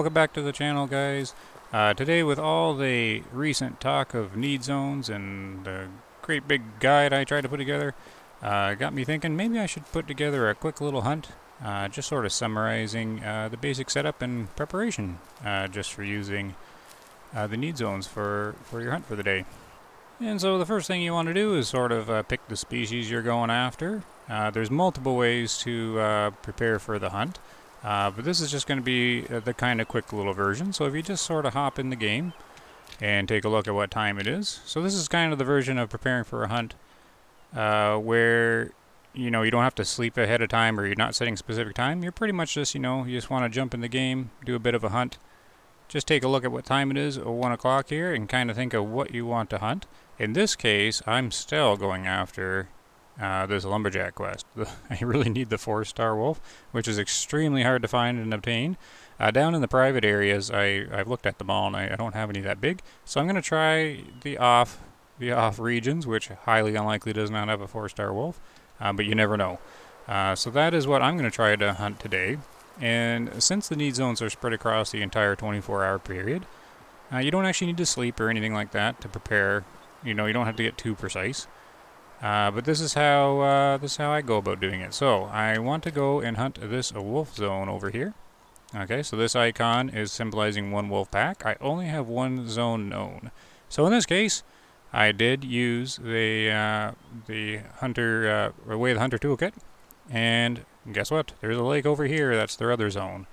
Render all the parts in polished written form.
welcome back to the channel, guys. Today, with all the recent talk of need zones and the great big guide I tried to put together, got me thinking maybe I should put together a quick little hunt, just sort of summarizing the basic setup and preparation, just for using the need zones for your hunt for the day. And so the first thing you want to do is sort of pick the species you're going after. There's multiple ways to prepare for the hunt. But this is just going to be the kind of quick little version. So if you just sort of hop in the game and take a look at what time it is. So this is kind of the version of preparing for a hunt where, you don't have to sleep ahead of time or you're not setting a specific time. You're pretty much just, you just want to jump in the game, do a bit of a hunt. Just take a look at what time it is, 1 o'clock here, and kind of think of what you want to hunt. In this case, I'm still going after this lumberjack quest. I really need the 4-star wolf, which is extremely hard to find and obtain. Down in the private areas, I've looked at them all, and I don't have any that big. So I'm going to try the off regions, which highly unlikely does not have a 4-star wolf, but you never know. So that is what I'm going to try to hunt today. And since the need zones are spread across the entire 24-hour period, you don't actually need to sleep or anything like that to prepare. You don't have to get too precise. But this is how I go about doing it. So I want to go and hunt this wolf zone over here. Okay, so this icon is symbolizing one wolf pack. I only have one zone known. So in this case, I did use the hunter Way of the Hunter toolkit, and guess what? There's a lake over here. That's their other zone.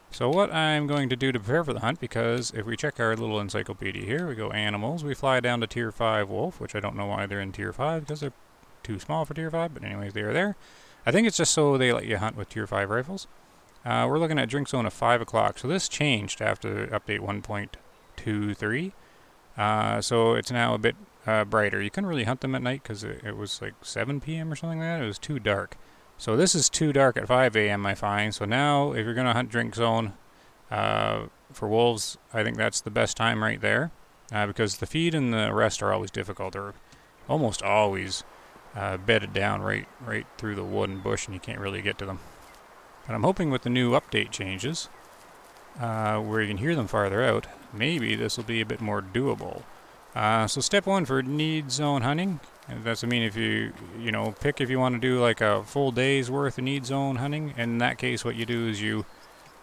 So what I'm going to do to prepare for the hunt, because if we check our little encyclopedia here, we go animals, we fly down to tier 5 wolf, which I don't know why they're in tier 5, because they're too small for tier 5, but anyways, they are there. I think it's just so they let you hunt with tier 5 rifles. We're looking at drink zone of 5 o'clock, so this changed after update 1.23. So it's now a bit brighter. You couldn't really hunt them at night because it was like 7 p.m. or something like that. It was too dark. So this is too dark at 5 a.m. I find. So now if you're going to hunt drink zone for wolves, I think that's the best time right there. Because the feed and the rest are always difficult. They're almost always bedded down right through the wood and bush, and you can't really get to them. But I'm hoping with the new update changes, where you can hear them farther out, maybe this will be a bit more doable. So step 1 for need zone hunting. And that's if you pick if you want to do like a full day's worth of need zone hunting. In that case, what you do is you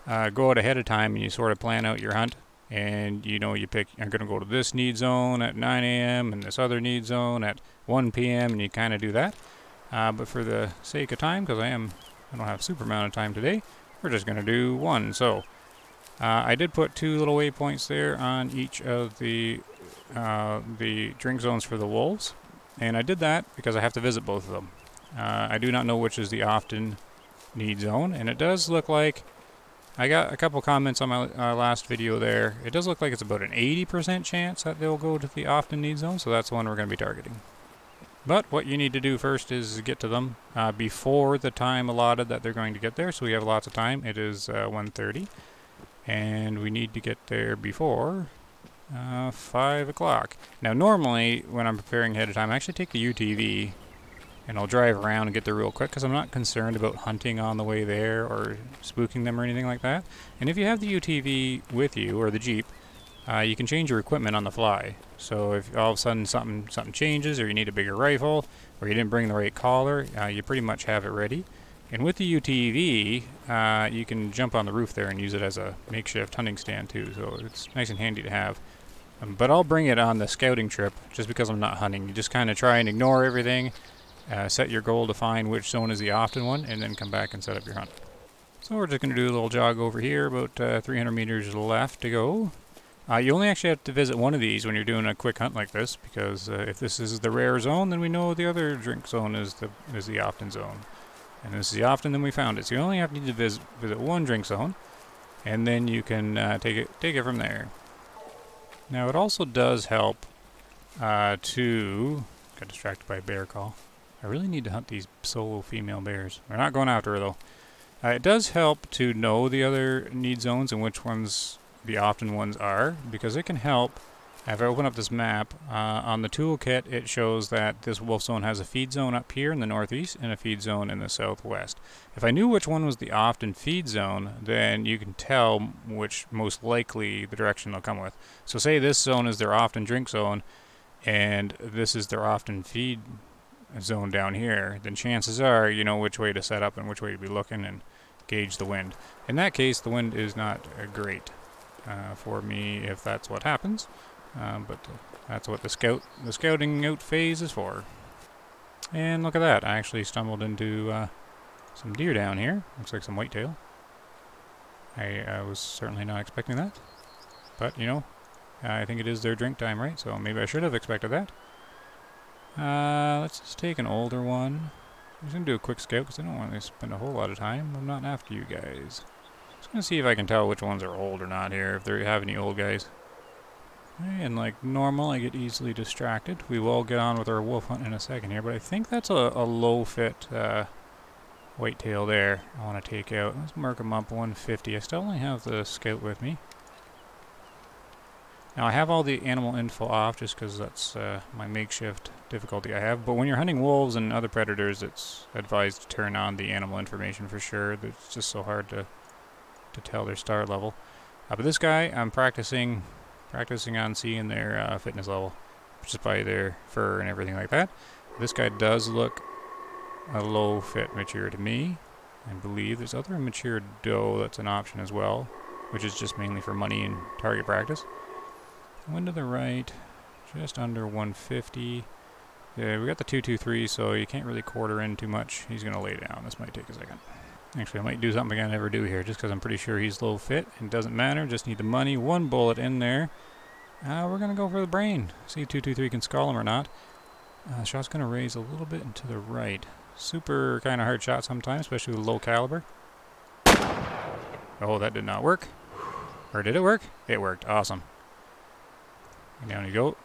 go out ahead of time and you sort of plan out your hunt. And you pick, I'm going to go to this need zone at 9 a.m. and this other need zone at 1 p.m. and you kind of do that. But for the sake of time, because I don't have a super amount of time today, we're just going to do one. So I did put 2 little waypoints there on each of the drink zones for the wolves. And I did that because I have to visit both of them. I do not know which is the often need zone, and it does look like I got a couple comments on my last video there. It does look like it's about an 80% chance that they'll go to the often need zone, so that's the one we're going to be targeting. But what you need to do first is get to them before the time allotted that they're going to get there, so we have lots of time. It is 1:30, and we need to get there before 5 o'clock. Now normally when I'm preparing ahead of time, I actually take the UTV and I'll drive around and get there real quick because I'm not concerned about hunting on the way there or spooking them or anything like that. And if you have the UTV with you or the Jeep, you can change your equipment on the fly. So if all of a sudden something changes, or you need a bigger rifle, or you didn't bring the right collar, you pretty much have it ready. And with the UTV, you can jump on the roof there and use it as a makeshift hunting stand too, so it's nice and handy to have. But I'll bring it on the scouting trip just because I'm not hunting. You just kind of try and ignore everything, set your goal to find which zone is the often one, and then come back and set up your hunt. So we're just going to do a little jog over here, about 300 meters left to go. You only actually have to visit one of these when you're doing a quick hunt like this, because if this is the rare zone, then we know the other drink zone is the often zone. And this is the often, then we found it. So you only have to need to visit one drink zone, and then you can take it from there. Now it also does help to... Got distracted by a bear call. I really need to hunt these solo female bears. We're not going after her though. It does help to know the other need zones and which ones the often ones are, because it can help If I open up this map, on the toolkit it shows that this wolf zone has a feed zone up here in the northeast and a feed zone in the southwest. If I knew which one was the often feed zone, then you can tell which most likely the direction they'll come with. So say this zone is their often drink zone, and this is their often feed zone down here, then chances are you know which way to set up and which way to be looking and gauge the wind. In that case, the wind is not great for me if that's what happens. But that's what the scouting out phase is for. And look at that, I actually stumbled into some deer down here. Looks like some whitetail. I was certainly not expecting that. But, you know, I think it is their drink time, right? So maybe I should have expected that. Let's just take an older one. I'm just going to do a quick scout because I don't want to spend a whole lot of time. I'm not after you guys. Just going to see if I can tell which ones are old or not here, if they have any old guys. And like normal, I get easily distracted. We will get on with our wolf hunt in a second here, but I think that's a low fit whitetail there I want to take out. Let's mark him up 150. I still only have the scout with me. Now I have all the animal info off just because that's my makeshift difficulty I have. But when you're hunting wolves and other predators, it's advised to turn on the animal information for sure. It's just so hard to tell their star level. But this guy, I'm practicing on seeing their fitness level, just by their fur and everything like that. This guy does look a low fit mature to me. I believe there's other mature doe that's an option as well, which is just mainly for money and target practice. One to the right, just under 150. Yeah, we got the 223, so you can't really quarter in too much. He's going to lay down. This might take a second. Actually, I might do something I never do here, just because I'm pretty sure he's low fit. It doesn't matter, just need the money. One bullet in there. We're going to go for the brain. See if 223 can skull him or not. Shot's going to raise a little bit into the right. Super kind of hard shot sometimes, especially with low caliber. Oh, that did not work. Or did it work? It worked. Awesome. And down you go.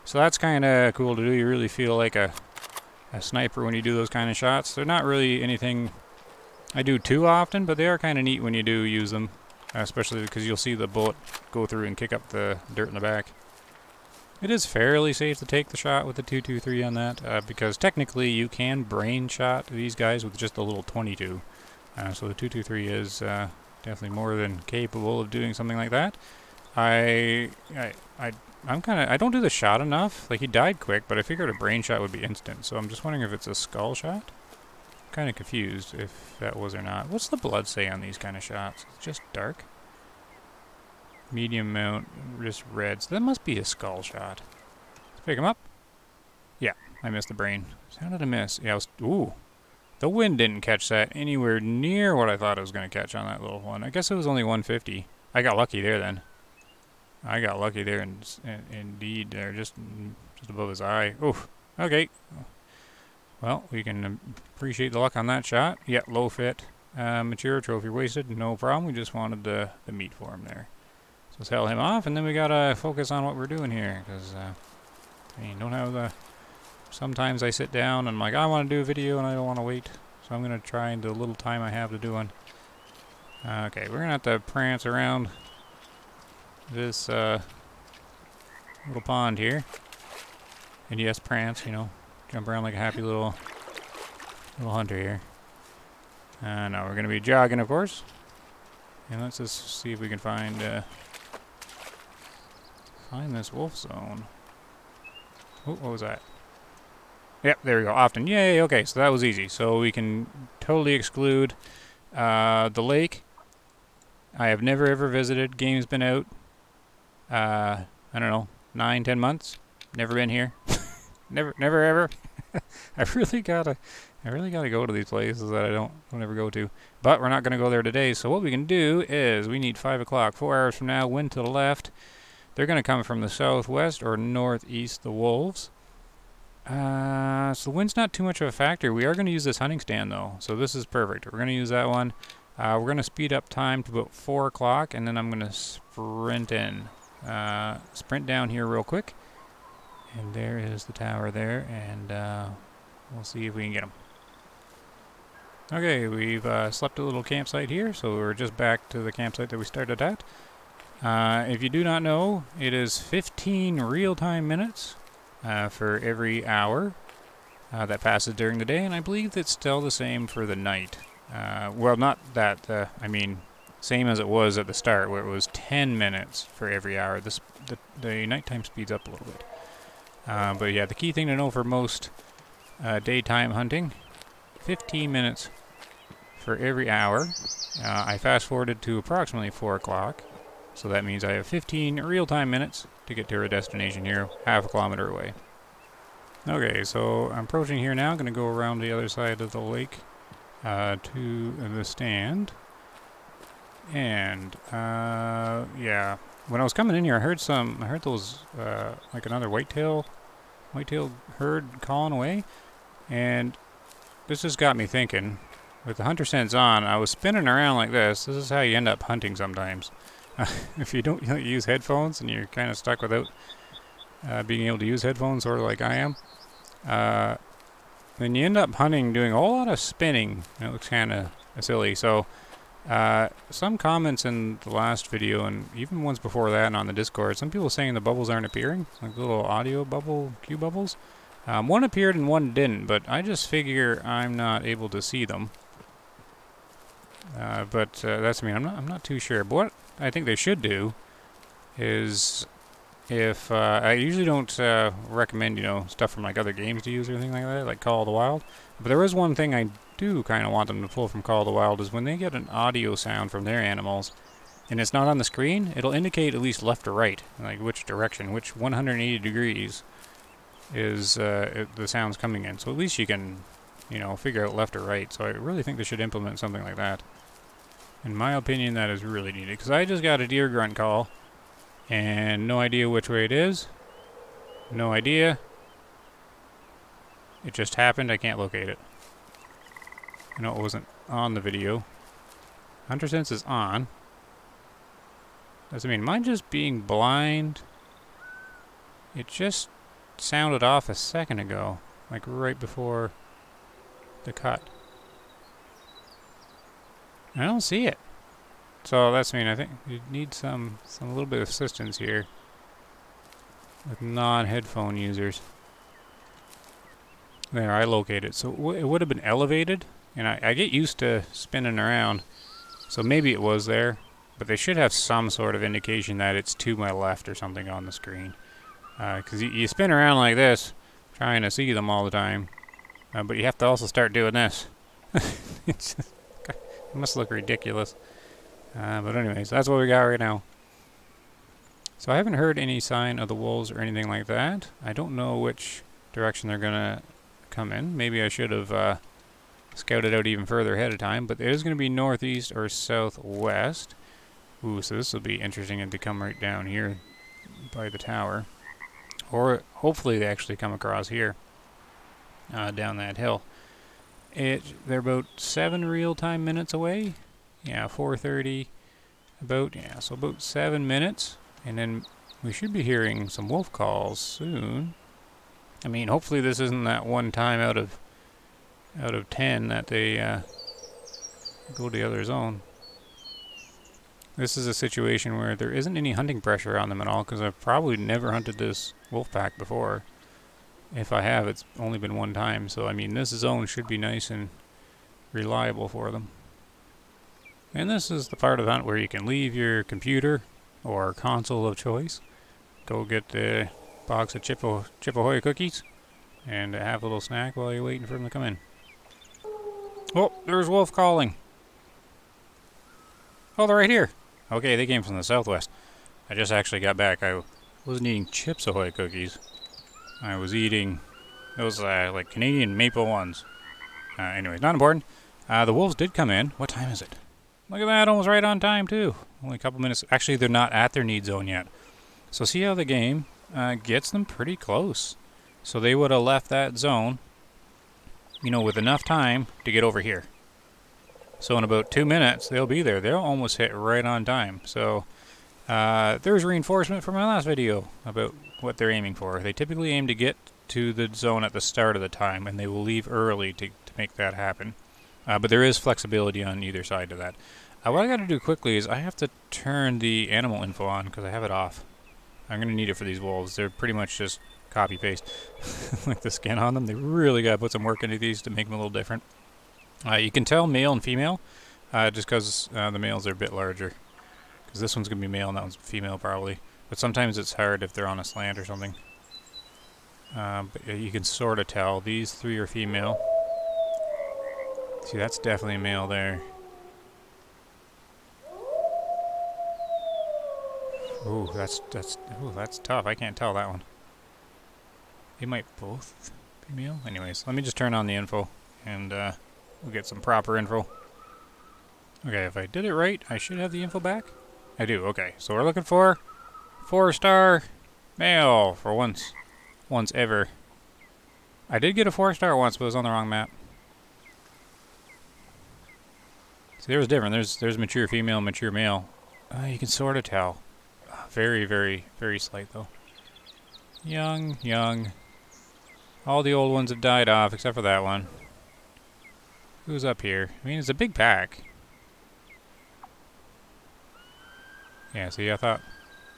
So that's kind of cool to do. You really feel like a sniper when you do those kind of shots. They're not really anything I do too often, but they are kind of neat when you do use them, especially because you'll see the bullet go through and kick up the dirt in the back. It is fairly safe to take the shot with the 223 on that, because technically you can brain shot these guys with just a little 22. So the 223 is definitely more than capable of doing something like that. I don't do the shot enough. Like, he died quick, but I figured a brain shot would be instant. So I'm just wondering if it's a skull shot. Kind of confused if that was or not. What's the blood say on these kind of shots? It's just dark. Medium amount, just red. So that must be a skull shot. Let's pick him up. Yeah, I missed the brain. So how did I miss? Yeah, ooh. The wind didn't catch that anywhere near what I thought it was going to catch on that little one. I guess it was only 150. I got lucky there then. I got lucky there, indeed. There, just above his eye. Oof. Okay. Well, we can appreciate the luck on that shot. Yeah, low fit, mature, trophy wasted, no problem. We just wanted the meat for him there. So let's hell him off, and then we gotta focus on what we're doing here, because I mean, don't have the. Sometimes I sit down and I'm like, I want to do a video and I don't want to wait, so I'm gonna try in the little time I have to do one. Okay, we're gonna have to prance around this little pond here, and yes, prance, you know. Jump around like a happy little hunter here. No, we're going to be jogging, of course. And let's just see if we can find this wolf zone. Oh, what was that? Yep, there we go. Often. Yay, okay, so that was easy. So we can totally exclude the lake. I have never ever visited. Game's been out, I don't know, 9-10 months. Never been here. Never ever. I really gotta go to these places that I don't ever go to. But we're not gonna go there today. So what we can do is we need 5 o'clock, 4 hours from now. Wind to the left. They're gonna come from the southwest or northeast. The wolves. So the wind's not too much of a factor. We are gonna use this hunting stand though, so this is perfect. We're gonna use that one. We're gonna speed up time to about 4 o'clock, and then I'm gonna sprint in. Sprint down here real quick. And there is the tower there, and we'll see if we can get them. Okay, we've slept a little campsite here, so we're just back to the campsite that we started at. If you do not know, it is 15 real-time minutes for every hour that passes during the day, and I believe it's still the same for the night. Well, not that, I mean, same as it was at the start, where it was 10 minutes for every hour. The nighttime speeds up a little bit. But yeah, the key thing to know for most daytime hunting, 15 minutes for every hour. I fast forwarded to approximately 4 o'clock, so that means I have 15 real-time minutes to get to our destination here, half a kilometer away. Okay, so I'm approaching here now. I'm going to go around the other side of the lake to the stand. And, yeah, when I was coming in here, I heard those, like another whitetail herd calling away. And this just got me thinking. With the hunter sense on, I was spinning around like this. This is how you end up hunting sometimes. If you don't use headphones and you're kind of stuck without being able to use headphones, sort of like I am, then you end up hunting doing a whole lot of spinning. It looks kind of silly. So some comments in the last video and even ones before that and on the Discord, some people saying the bubbles aren't appearing, like little audio bubble, cue bubbles. One appeared and one didn't, but I just figure I'm not able to see them. But that's me. I'm not too sure. But what I think they should do is, if I usually don't recommend stuff from like other games to use or anything like that, like Call of the Wild. But there is one thing I do kind of want them to pull from Call of the Wild, is when they get an audio sound from their animals, and it's not on the screen, it'll indicate at least left or right, like which direction, which 180 degrees is the sound's coming in. So at least you can, figure out left or right. So I really think they should implement something like that. In my opinion, that is really needed, because I just got a deer grunt call, and no idea which way it is. No idea. It just happened. I can't locate it. I know it wasn't on the video. Hunter sense is on. Doesn't mean, am I just being blind? It just sounded off a second ago, like right before the cut. I don't see it. So that's I think you need some little bit of assistance here with non-headphone users. There, I located it. So it would have been elevated, and I get used to spinning around, so maybe it was there, but they should have some sort of indication that it's to my left or something on the screen. Because you spin around like this, trying to see them all the time, but you have to also start doing this. It must look ridiculous. But anyways, that's what we got right now. So I haven't heard any sign of the wolves or anything like that. I don't know which direction they're gonna come in. Maybe I should have scouted out even further ahead of time, but it is gonna be northeast or southwest. Ooh, so this will be interesting if they come right down here by the tower. Or hopefully they actually come across here, down that hill. They're about 7 real-time minutes away. Yeah, 4:30. So about 7 minutes, and then we should be hearing some wolf calls soon. I mean, hopefully this isn't that one time out of 10 that they go to the other zone. This is a situation where there isn't any hunting pressure on them at all, because I've probably never hunted this wolf pack before. If I have, it's only been one time. So I mean, this zone should be nice and reliable for them. And this is the part of the hunt where you can leave your computer or console of choice, go get the box of Chip Ahoy cookies, and have a little snack while you're waiting for them to come in. Oh, there's wolf calling. Oh, they're right here. Okay, they came from the southwest. I just actually got back. I wasn't eating Chips Ahoy cookies. I was eating those like Canadian maple ones. Anyways, not important. The wolves did come in. What time is it? Look at that, almost right on time too. Only a couple minutes. Actually, they're not at their need zone yet. So see how the game gets them pretty close. So they would have left that zone, with enough time to get over here. So in about 2 minutes, they'll be there. They'll almost hit right on time. So there's reinforcement from my last video about what they're aiming for. They typically aim to get to the zone at the start of the time, and they will leave early to make that happen. But there is flexibility on either side of that. What I gotta do quickly is I have to turn the animal info on because I have it off. I'm gonna need it for these wolves. They're pretty much just copy paste. Like the skin on them. They really gotta put some work into these to make them a little different. You can tell male and female just because the males are a bit larger. Because this one's gonna be male and that one's female probably. But sometimes it's hard if they're on a slant or something. But you can sort of tell. These three are female. See, that's definitely a male there. Ooh, that's tough. I can't tell that one. They might both be male. Anyways, let me just turn on the info, and we'll get some proper info. Okay, if I did it right, I should have the info back. I do. Okay, so we're looking for 4-star male for once ever. I did get a 4-star once, but it was on the wrong map. See, there was different. There's mature female, mature male. You can sort of tell. Very, very, very slight though. Young. All the old ones have died off except for that one. Who's up here? I mean, it's a big pack. Yeah, see, I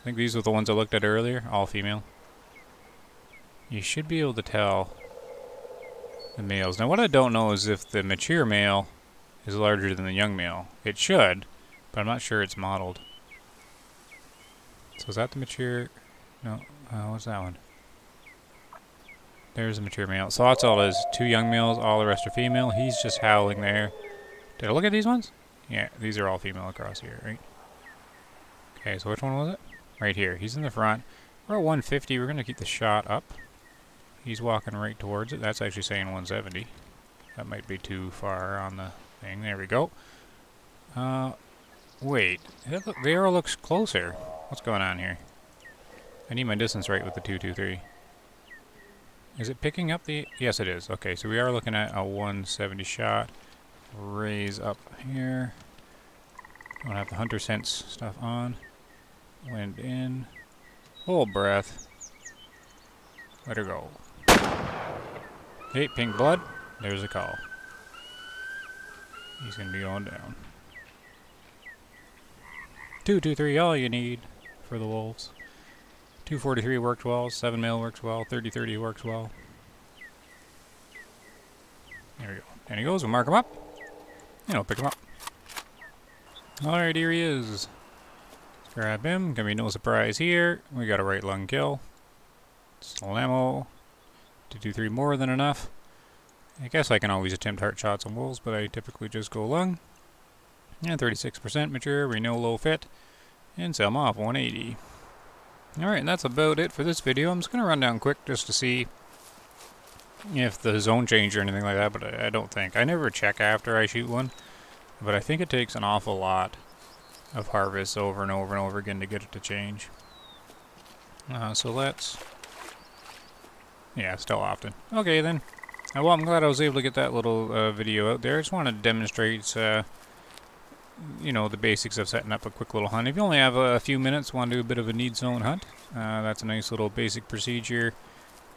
think these were the ones I looked at earlier, all female. You should be able to tell the males. Now, what I don't know is if the mature male is larger than the young male. It should, but I'm not sure it's modeled. So is that the mature? No. What's that one? There's a mature male. So that's all it is. 2 young males, all the rest are female. He's just howling there. Did I look at these ones? Yeah, these are all female across here, right? Okay, so which one was it? Right here. He's in the front. We're at 150. We're going to keep the shot up. He's walking right towards it. That's actually saying 170. That might be too far on the thing. There we go. Wait. The arrow looks closer. What's going on here? I need my distance right with the 223. Is it picking up the... Yes, it is. Okay, so we are looking at a 170 shot. Raise up here. I'm gonna have the hunter sense stuff on. Wind in. Hold breath. Let her go. Hey, pink blood. There's a call. He's gonna be going down. 223, all you need for the wolves. 243 worked well, 7 mil works well, 30-30 works well. There we go. And he goes, we'll mark him up. And we'll pick him up. Alright, here he is. Let's grab him. Gonna be no surprise here. We got a right lung kill. Slammo. 223 more than enough. I guess I can always attempt heart shots on wolves, but I typically just go lung. And 36% mature, we know low fit, and sell them off 180. Alright, and that's about it for this video. I'm just going to run down quick just to see if the zone changed or anything like that, but I don't think. I never check after I shoot one, but I think it takes an awful lot of harvests over and over and over again to get it to change. So let's... Yeah, still often. Okay then. Well, I'm glad I was able to get that little video out there. I just want to demonstrate... you know, the basics of setting up a quick little hunt. If you only have a few minutes, want to do a bit of a need zone hunt, that's a nice little basic procedure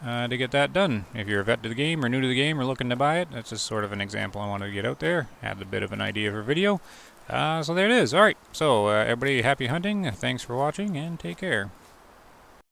to get that done. If you're a vet to the game or new to the game or looking to buy it, that's just sort of an example I wanted to get out there. Had a bit of an idea for video. So there it is. Alright, so everybody happy hunting. Thanks for watching and take care.